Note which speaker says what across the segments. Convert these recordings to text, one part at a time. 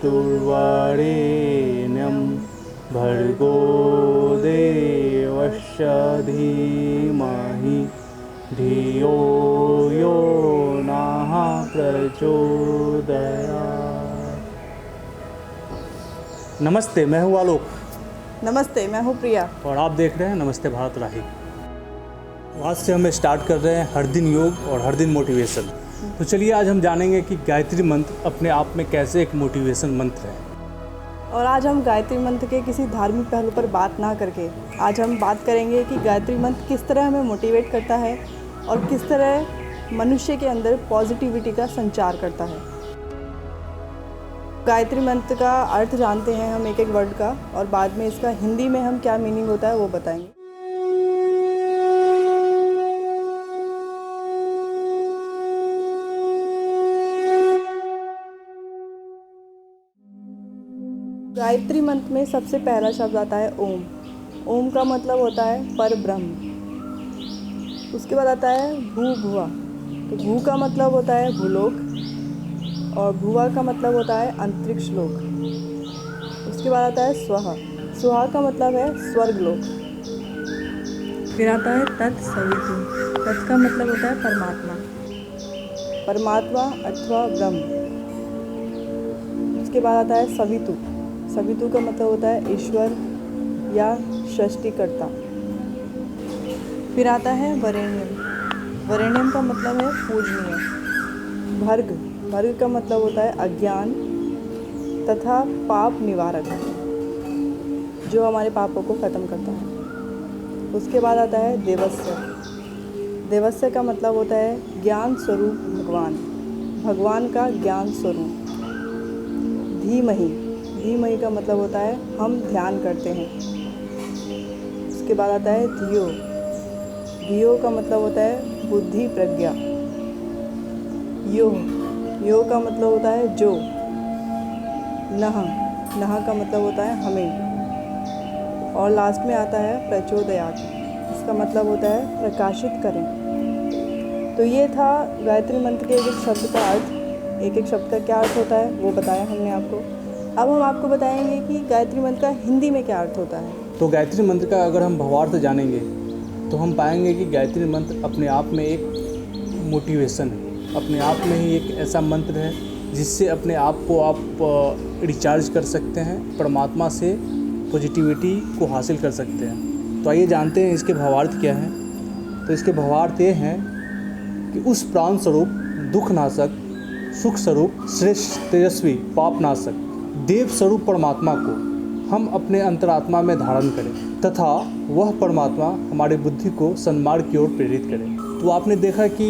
Speaker 1: वितुर्वरेण्यं भर्गो देवस्य धीमहि धियो यो नः प्रचोदयात्। नमस्ते, मैं हूँ आलोक।
Speaker 2: नमस्ते, मैं हूँ प्रिया
Speaker 1: और आप देख रहे हैं नमस्ते भारत राही। आज से हम स्टार्ट कर रहे हैं हर दिन योग और हर दिन मोटिवेशन। तो चलिए आज हम जानेंगे कि गायत्री मंत्र अपने आप में कैसे एक मोटिवेशन मंत्र है।
Speaker 2: और आज हम गायत्री मंत्र के किसी धार्मिक पहलू पर बात ना करके आज हम बात करेंगे कि गायत्री मंत्र किस तरह हमें मोटिवेट करता है और किस तरह मनुष्य के अंदर पॉजिटिविटी का संचार करता है। गायत्री मंत्र का अर्थ जानते हैं हम एक एक वर्ड का, और बाद में इसका हिंदी में हम क्या मीनिंग होता है वो बताएंगे। गायत्री मंत्र में सबसे पहला शब्द आता है ओम। ओम का मतलब होता है पर ब्रह्म। उसके बाद आता है भू भुआ। तो भू का मतलब होता है भूलोक और भुआ का मतलब होता है अंतरिक्ष लोक। उसके बाद आता है स्वहा। स्वहा का मतलब है स्वर्ग लोक। फिर आता है तत्सवितु। तत् का मतलब होता है परमात्मा, परमात्मा अथवा ब्रह्म। उसके बाद आता है सवितु। सवितु का मतलब होता है ईश्वर या सृष्टिकर्ता। फिर आता है वरेण्यम। वरेण्यम का मतलब है पूजनीय। भर्ग। भर्ग का मतलब होता है अज्ञान तथा पाप निवारक, जो हमारे पापों को ख़त्म करता है। उसके बाद आता है देवस्य। देवस्य का मतलब होता है ज्ञान स्वरूप भगवान, भगवान का ज्ञान स्वरूप। धीमहि। धीमहि का मतलब होता है हम ध्यान करते हैं। उसके बाद आता है धियो। धियो का मतलब होता है बुद्धि प्रज्ञा। यो। यो का मतलब होता है जो। नह। नह का मतलब होता है हमें। और लास्ट में आता है प्रचोदयात्। इसका मतलब होता है प्रकाशित करें। तो ये था गायत्री मंत्र के एक एक शब्द का अर्थ। एक एक शब्द का क्या अर्थ होता है वो बताया हमने आपको। अब हम आपको बताएंगे कि गायत्री मंत्र का हिंदी में क्या अर्थ होता है।
Speaker 1: तो गायत्री मंत्र का अगर हम भावार्थ जानेंगे तो हम पाएंगे कि गायत्री मंत्र अपने आप में एक मोटिवेशन है, अपने आप में ही एक ऐसा मंत्र है जिससे अपने आप को आप रिचार्ज कर सकते हैं, परमात्मा से पॉजिटिविटी को हासिल कर सकते हैं। तो आइए जानते हैं इसके भावार्थ क्या हैं। तो इसके भावार्थ ये हैं कि उस प्राण स्वरूप, दुख नाशक, सुख स्वरूप, श्रेष्ठ, तेजस्वी, पाप नाशक, देव स्वरूप परमात्मा को हम अपने अंतरात्मा में धारण करें तथा वह परमात्मा हमारी बुद्धि को सन्मार्ग की ओर प्रेरित करे। तो आपने देखा कि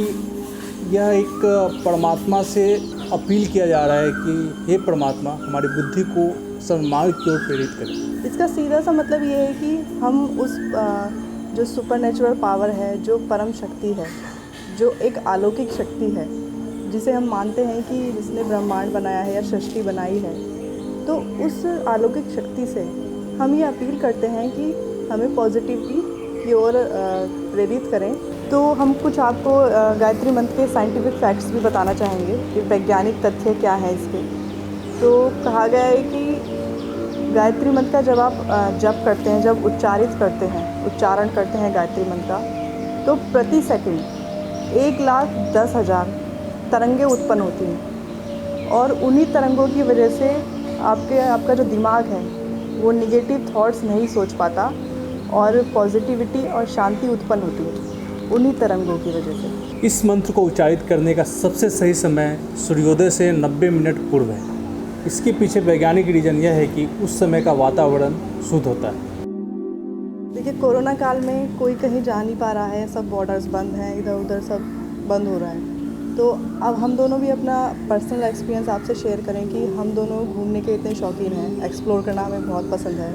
Speaker 1: यह एक परमात्मा से अपील किया जा रहा है कि हे परमात्मा हमारी बुद्धि को सन्मार्ग की ओर प्रेरित करें।
Speaker 2: इसका सीधा सा मतलब ये है कि हम उस जो सुपरनेचुरल पावर है, जो परम शक्ति है, जो एक अलौकिक शक्ति है, जिसे हम मानते हैं कि जिसने ब्रह्मांड बनाया है या सृष्टि बनाई है, तो उस अलौकिक शक्ति से हम ये अपील करते हैं कि हमें पॉजिटिविटी की ओर प्रेरित करें। तो हम कुछ आपको गायत्री मंत्र के साइंटिफिक फैक्ट्स भी बताना चाहेंगे कि वैज्ञानिक तथ्य क्या है इसके। तो कहा गया है कि गायत्री मंत्र का जब आप जप करते हैं, जब उच्चारण करते हैं गायत्री मंत्र का, तो प्रति सेकंड 1,10,000 तरंगें उत्पन्न होती हैं। और उन्हीं तरंगों की वजह से आपका जो दिमाग है वो निगेटिव थॉट्स नहीं सोच पाता और पॉजिटिविटी और शांति उत्पन्न होती है उन्हीं तरंगों की वजह से।
Speaker 1: इस मंत्र को उच्चारित करने का सबसे सही समय सूर्योदय से 90 मिनट पूर्व है। इसके पीछे वैज्ञानिक रीज़न यह है कि उस समय का वातावरण शुद्ध होता है।
Speaker 2: देखिए, कोरोना काल में कोई कहीं जा नहीं पा रहा है, सब बॉर्डर्स बंद हैं, इधर उधर सब बंद हो रहा है। तो अब हम दोनों भी अपना पर्सनल एक्सपीरियंस आपसे शेयर करें कि हम दोनों घूमने के इतने शौकीन हैं, एक्सप्लोर करना हमें बहुत पसंद है,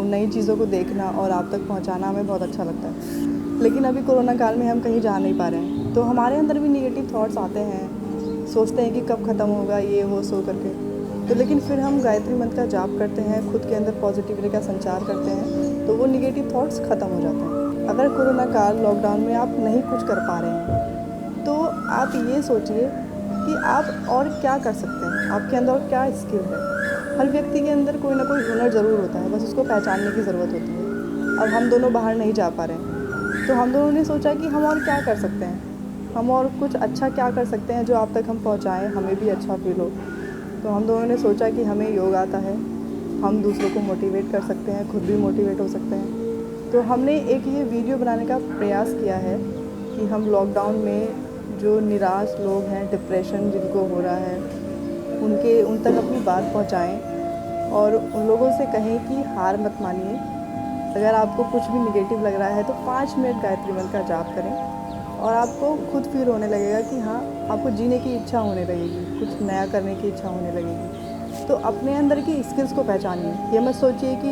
Speaker 2: नई चीज़ों को देखना और आप तक पहुंचाना हमें बहुत अच्छा लगता है। लेकिन अभी कोरोना काल में हम कहीं जा नहीं पा रहे हैं, तो हमारे अंदर भी नेगेटिव थॉट्स आते हैं, सोचते हैं कि कब ख़त्म होगा ये वो सो करके। तो लेकिन फिर हम गायत्री मंत्र का जाप करते हैं, खुद के अंदर पॉजिटिविटी का संचार करते हैं, तो वो नेगेटिव थॉट्स ख़त्म हो जाते हैं। अगर कोरोना काल लॉकडाउन में आप नहीं कुछ कर पा रहे हैं तो आप ये सोचिए कि आप और क्या कर सकते हैं। आपके अंदर और क्या स्किल है। हर व्यक्ति के अंदर कोई ना कोई हुनर ज़रूर होता है, बस उसको पहचानने की ज़रूरत होती है। अब हम दोनों बाहर नहीं जा पा रहे हैं, तो हम दोनों ने सोचा कि हम और क्या कर सकते हैं, हम और कुछ अच्छा क्या कर सकते हैं जो आप तक हम पहुँचाएँ, हमें भी अच्छा फील हो। तो हम दोनों ने सोचा कि हमें योग आता है, हम दूसरों को मोटिवेट कर सकते हैं, खुद भी मोटिवेट हो सकते हैं। तो हमने एक ये वीडियो बनाने का प्रयास किया है कि हम लॉकडाउन में जो निराश लोग हैं, डिप्रेशन जिनको हो रहा है, उन तक अपनी बात पहुंचाएं और उन लोगों से कहें कि हार मत मानिए। अगर आपको कुछ भी नेगेटिव लग रहा है तो 5 मिनट गायत्री मंत्र का जाप करें और आपको खुद फील होने लगेगा कि हाँ, आपको जीने की इच्छा होने लगेगी, कुछ नया करने की इच्छा होने लगेगी। तो अपने अंदर की स्किल्स को पहचानिए। ये मत सोचिए कि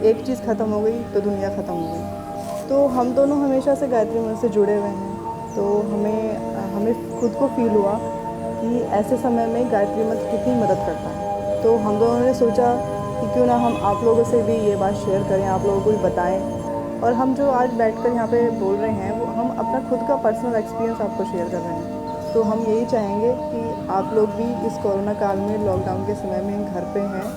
Speaker 2: एक चीज़ ख़त्म हो गई तो दुनिया ख़त्म हो गई। तो हम दोनों हमेशा से गायत्री मंत्र से जुड़े हुए हैं, तो हमें खुद को फील हुआ कि ऐसे समय में गायत्री मंत्र कितनी मदद करता है। तो हम दोनों ने सोचा कि क्यों ना हम आप लोगों से भी ये बात शेयर करें, आप लोगों को भी बताएं। और हम जो आज बैठकर यहाँ पे बोल रहे हैं वो हम अपना खुद का पर्सनल एक्सपीरियंस आपको शेयर कर रहे हैं। तो हम यही चाहेंगे कि आप लोग भी इस कोरोना काल में, लॉकडाउन के समय में घर पे हैं,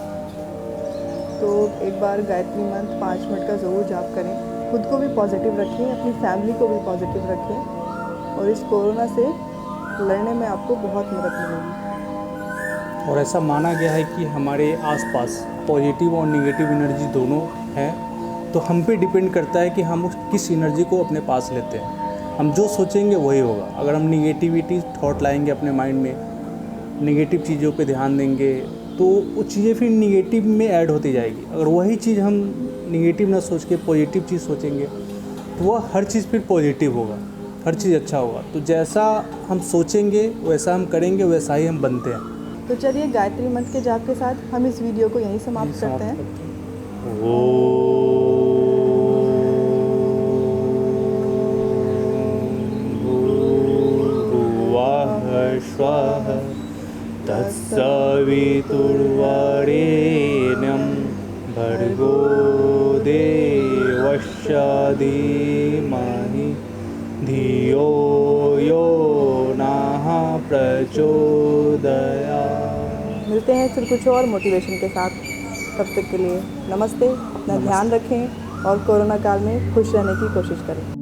Speaker 2: तो एक बार गायत्री मंत्र 5 मिनट का ज़रूर जाप करें। खुद को भी पॉजिटिव रखें, अपनी फैमिली को भी पॉजिटिव रखें और इस कोरोना से लड़ने में आपको बहुत मदद मिलेगी।
Speaker 1: और ऐसा माना गया है कि हमारे आसपास पॉजिटिव और नेगेटिव एनर्जी दोनों हैं, तो हम पे डिपेंड करता है कि हम उस किस एनर्जी को अपने पास लेते हैं। हम जो सोचेंगे वही होगा। अगर हम निगेटिविटी थॉट लाएंगे अपने माइंड में, नेगेटिव चीज़ों पे ध्यान देंगे, तो वो चीज़ें फिर निगेटिव में ऐड होती जाएगी। अगर वही चीज़ हम निगेटिव ना सोच के पॉजिटिव चीज़ सोचेंगे तो वह हर चीज़ फिर पॉजिटिव होगा, हर चीज़ अच्छा होगा। तो जैसा हम सोचेंगे वैसा हम करेंगे, वैसा ही हम बनते हैं।
Speaker 2: तो चलिए गायत्री मंत्र के जाप के साथ हम इस वीडियो को यहीं समाप्त करते हैं।
Speaker 1: स्वाहा तत्सवितुर्वरेण्यं भर्गो देवस्य धीमहि धियो यो नः प्रचोदयात्।
Speaker 2: मिलते हैं फिर कुछ और मोटिवेशन के साथ। तब तक के लिए नमस्ते। अपना ध्यान रखें और कोरोना काल में खुश रहने की कोशिश करें।